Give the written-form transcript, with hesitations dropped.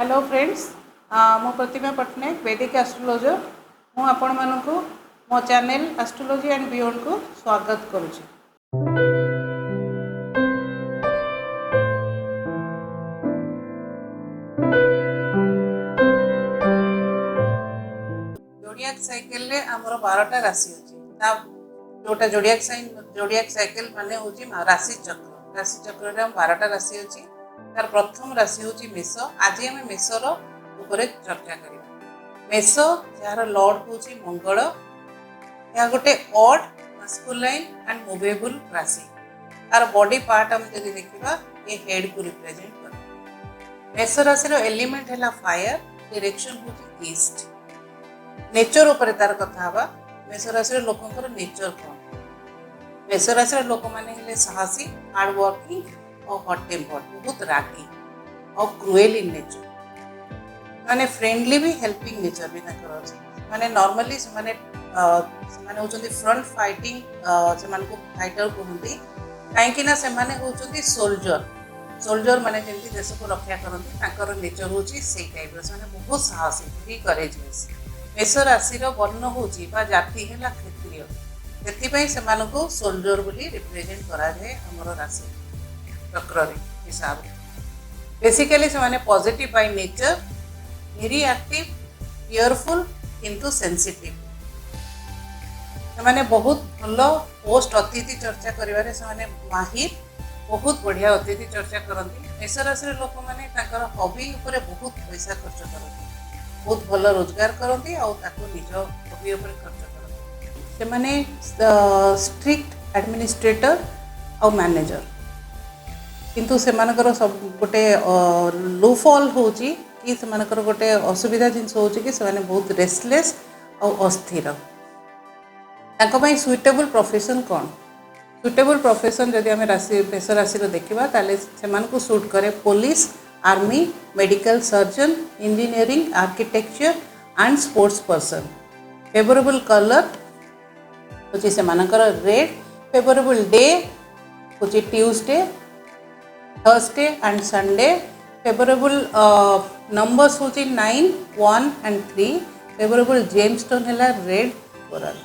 Hello friends, मो प्रतिमा पट्टनायक वैदिक astrologer मु आपण मानकु मो चैनल एस्ट्रोलॉजी एंड बियॉन्ड को स्वागत करुछि। जोडियाक साइकिल रे हमर 12टा राशि अछि। ता जोटा जोडियाक साइकिल माने होछि राशि चक्र। राशि चक्र रे 12टा राशि अछि। तार प्रथम राशि होछि मेष। आज हम मेषर ऊपर चर्चा करिबा। मेष यार लॉर्ड होछि मंगल। या गोटे ऑड मास्कुलाइन एंड मूवेबल राशि। तार बॉडी पार्ट हम जदि देखिबा ये हेड को रिप्रेजेंट करे। मेष राशि रो एलिमेंट हैला फायर। डायरेक्शन होछि ईस्ट। नेचर ऊपर तार कथा हवा। मेष राशि रो लोकंकर नेचर कोन? मेष राशि रो लोक माने हेले साहसी, हार्ड वर्किंग और हॉट टेम्पर्ड, बहुत रागी और क्रूएल इन नेचर। माने फ्रेंडली भी, हेल्पिंग नेचर भी माने नॉर्मली से माने होचंदी फ्रंट फाइटिंग से माने को फाइटर कहंती। काहे कि ना से माने होचंदी सोल्जर माने जेंति देश को रक्षा करंती। ताकर नेचर होची सेई टाइप रो। माने बहुत साहसी, वेरी करेजियस। मेष राशि रो वर्ण होची बा जाति हैला क्षत्रिय। सेति पई से माने को सोल्जर बोली रिप्रेजेंट करा जाय हमरो राशि चक्र रे हिसाब। बेसिकली से माने positive by nature, very active, careful किंतु सेंसिटिव। से माने बहुत भलो पोस्ट अतिथि चर्चा करिवारे से माने माहिर, बहुत बढ़िया अतिथि चर्चा करंती। मेष राशि रे लोक माने ताकर हॉबी ऊपर बहुत पैसा खर्च करंती। बहुत भलो रोजगार करंती और ताको निज हॉबी ऊपर खर्च करंती। से माने स्ट्रिक्ट एडमिनिस्ट्रेटर और मैनेजर। किंतु से मानकर सब गोटे लो फॉल होची कि से मानकर गोटे असुविधा जिनस होची कि से माने बहुत रेस्टलेस और अस्थिर। ताको पई सुइटेबल प्रोफेशन कोन? सुइटेबल प्रोफेशन जदि हम राशि मेष राशि रो देखिबा ताले से मानको सूट करे police, army, medical surgeon, engineering, architecture and sports person. Favourable colour होची से मानकर रेड। फेवरेबल डे होची Tuesday, Thursday and Sunday. Favourable numbers होची 9, 1 एंड 3। फेवरेबल जेमस्टोन हैला रेड कोरल।